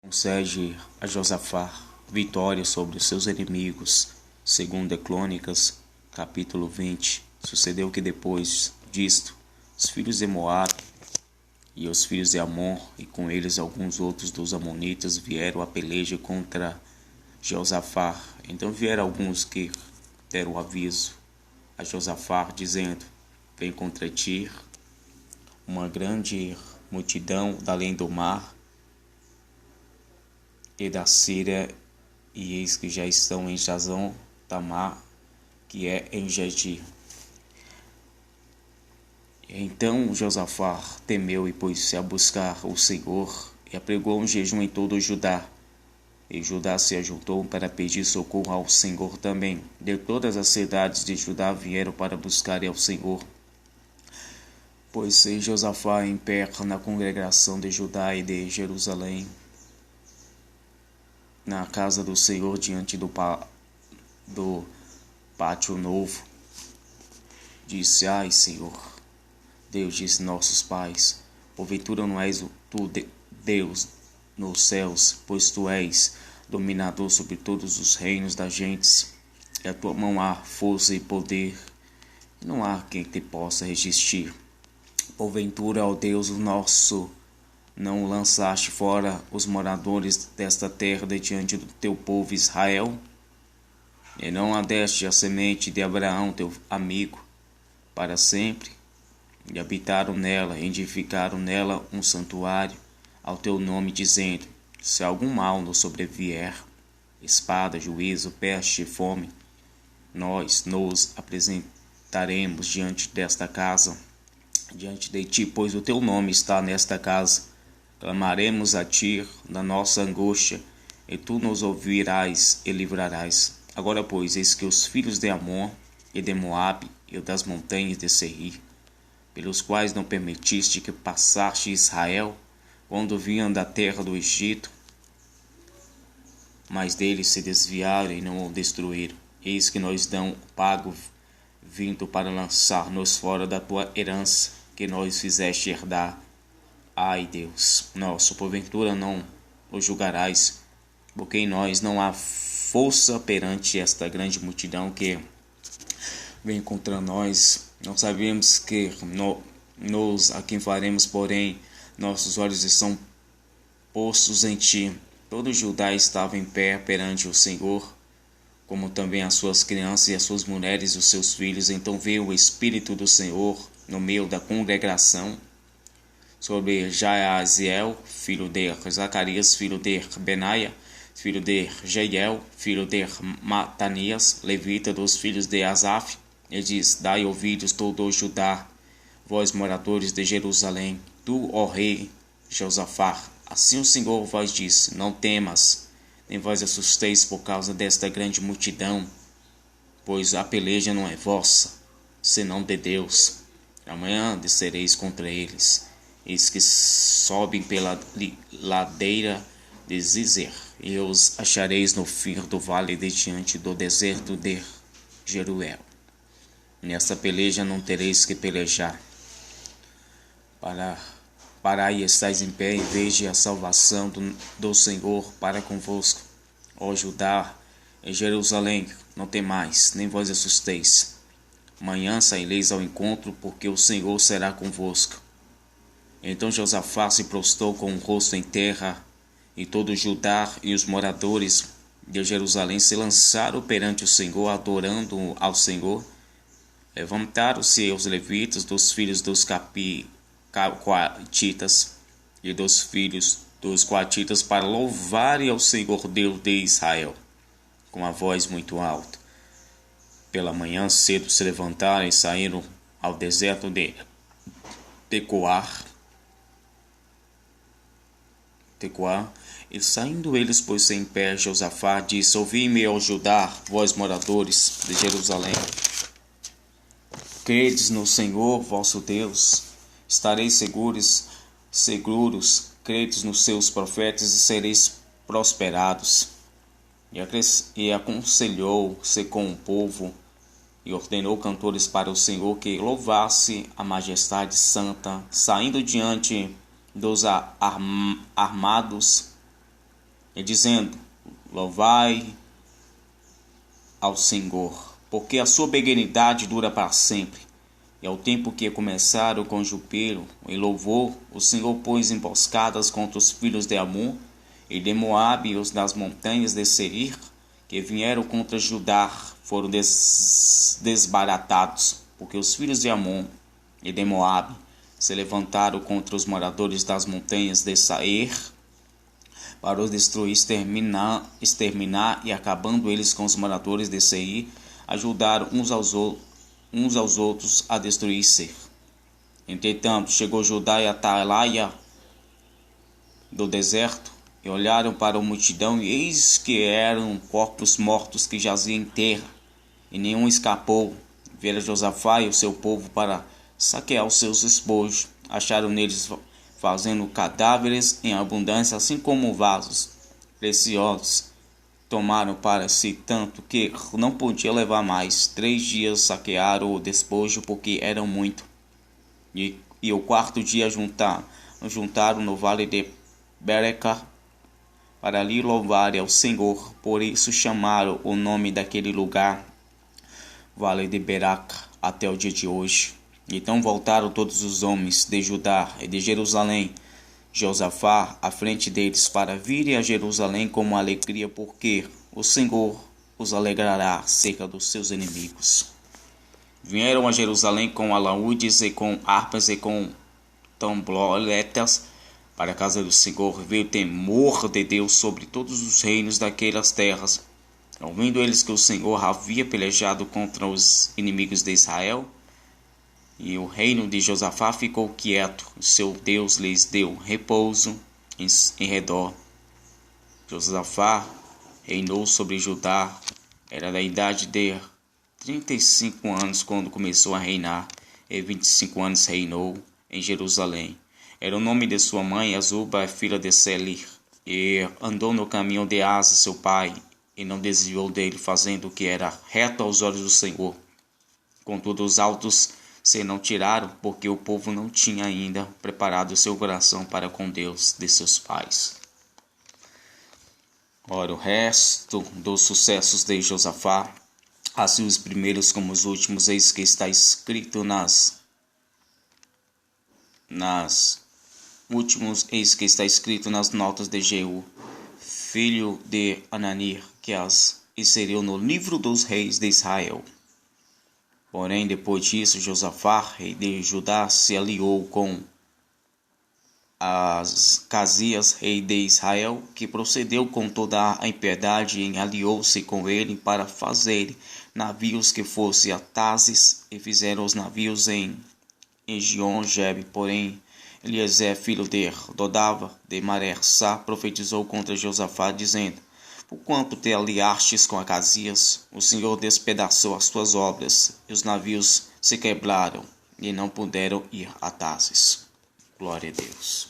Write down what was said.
Concede a Josafá vitória sobre os seus inimigos. 2 Crônicas, capítulo 20. Sucedeu que depois disto, os filhos de Moabe e os filhos de Amon, e com eles alguns outros dos amonitas, vieram a peleja contra Josafá. Então vieram alguns que deram aviso a Josafá, dizendo: vem contra ti uma grande multidão da além do mar e da Síria, e eis que já estão em Jazão Tamar, que é em Gedi. Então Josafá temeu e pôs-se a buscar o Senhor, e apregou um jejum em todo o Judá. E Judá se ajuntou para pedir socorro ao Senhor também. De todas as cidades de Judá vieram para buscar ao Senhor. Pôs-se Josafá em pé na congregação de Judá e de Jerusalém, na casa do Senhor, diante do pátio novo. Disse: ai, Senhor, Deus de nossos pais, porventura não és tu Deus nos céus, pois tu és dominador sobre todos os reinos das gentes, e a tua mão há força e poder, e não há quem te possa resistir. Porventura, ó Deus nosso, não lançaste fora os moradores desta terra de diante do teu povo Israel? E não adeste a semente de Abraão, teu amigo, para sempre? E habitaram nela, e edificaram nela um santuário ao teu nome, dizendo: se algum mal nos sobrevier, espada, juízo, peste e fome, nós nos apresentaremos diante desta casa, diante de ti, pois o teu nome está nesta casa. Clamaremos a ti na nossa angústia, e tu nos ouvirás e livrarás. Agora, pois, eis que os filhos de Amon e de Moabe e das montanhas de Seir, pelos quais não permitiste que passasse Israel, quando vinham da terra do Egito, mas deles se desviaram e não o destruíram. Eis que nós dão pago vindo para lançar-nos fora da tua herança, que nós fizeste herdar. Ai, Deus nosso, porventura não o julgarás, porque em nós não há força perante esta grande multidão que vem contra nós. Não sabemos que nos a quem faremos, porém nossos olhos estão postos em ti. Todo Judá estava em pé perante o Senhor, como também as suas crianças e as suas mulheres e os seus filhos. Então veio o Espírito do Senhor no meio da congregação sobre Jaaziel, filho de Zacarias, filho de Benaia, filho de Jeiel, filho de Matanias, levita dos filhos de Asaf, e diz: dai ouvidos todo o Judá, vós moradores de Jerusalém, tu, ó rei Josafá, assim o Senhor vos disse: não temas, nem vós assusteis por causa desta grande multidão, pois a peleja não é vossa, senão de Deus. Amanhã descereis contra eles. Eis que sobem pela ladeira de Zizer, e os achareis no fim do vale de diante do deserto de Jeruel. Nesta peleja não tereis que pelejar. Parai, estais em pé, e veja a salvação do Senhor para convosco. Ó Judá e Jerusalém, não temais, nem vos assusteis. Amanhã saireis ao encontro, porque o Senhor será convosco. Então Josafá se prostrou com o rosto em terra, e todo Judá e os moradores de Jerusalém se lançaram perante o Senhor, adorando ao Senhor. Levantaram-se os levitas dos filhos dos coatitas e dos filhos dos coatitas para louvarem ao Senhor Deus de Israel, com a voz muito alta. Pela manhã cedo se levantaram e saíram ao deserto de Tecoar, e saindo eles, pôs-se em pé Josafá, disse: ouvi-me, ó Judá, vós moradores de Jerusalém. Credes no Senhor vosso Deus, estareis seguros, credes nos seus profetas e sereis prosperados. E aconselhou-se com o povo, e ordenou cantores para o Senhor que louvasse a majestade santa, saindo diante dos armados e dizendo: louvai ao Senhor, porque a sua benignidade dura para sempre. E ao tempo que começaram com júbilo e louvor, o Senhor pôs emboscadas contra os filhos de Amon e de Moabe e os das montanhas de Seir, que vieram contra Judá, foram desbaratados, porque os filhos de Amon e de Moabe se levantaram contra os moradores das montanhas de Seir, para os destruir, exterminar, e acabando eles com os moradores de Seir, ajudaram uns aos outros a destruir Seir. Entretanto, chegou Judá e Atalaia do deserto, e olharam para a multidão, e eis que eram corpos mortos que jaziam em terra, e nenhum escapou. Vieram Josafá e o seu povo para saquear os seus espojos. Acharam neles fazendo cadáveres em abundância, assim como vasos preciosos. Tomaram para si tanto que não podia levar mais. 3 dias saquearam o despojo, porque eram muito. E o quarto dia juntaram no vale de Bereca para lhe louvarem ao Senhor. Por isso chamaram o nome daquele lugar Vale de Bereca até o dia de hoje. Então voltaram todos os homens de Judá e de Jerusalém, Josafá à frente deles, para virem a Jerusalém com alegria, porque o Senhor os alegrará acerca dos seus inimigos. Vieram a Jerusalém com alaúdes e com harpas e com tambloletas para a casa do Senhor. Veio temor de Deus sobre todos os reinos daquelas terras, ouvindo eles que o Senhor havia pelejado contra os inimigos de Israel. E o reino de Josafá ficou quieto, seu Deus lhes deu repouso em redor. Josafá reinou sobre Judá, era da idade de 35 anos quando começou a reinar, e 25 anos reinou em Jerusalém. Era o nome de sua mãe, Azuba, filha de Selir, e andou no caminho de Asa, seu pai, e não desviou dele, fazendo o que era reto aos olhos do Senhor. Contudo, os altos se não tiraram, porque o povo não tinha ainda preparado seu coração para com Deus de seus pais. Ora, o resto dos sucessos de Josafá, assim os primeiros como os últimos, eis que está escrito nas notas de Jeú, filho de Anani, que as inseriu no livro dos reis de Israel. Porém, depois disso, Josafá, rei de Judá, se aliou com Casias, rei de Israel, que procedeu com toda a impiedade, e aliou-se com ele para fazer navios que fossem a Tarsis, e fizeram os navios em Egion-Gebe. Porém, Eliezer, filho de Dodava, de Maressá, profetizou contra Josafá, dizendo: porquanto te aliastes com Casias, o Senhor despedaçou as tuas obras, e os navios se quebraram, e não puderam ir a Tarsis. Glória a Deus.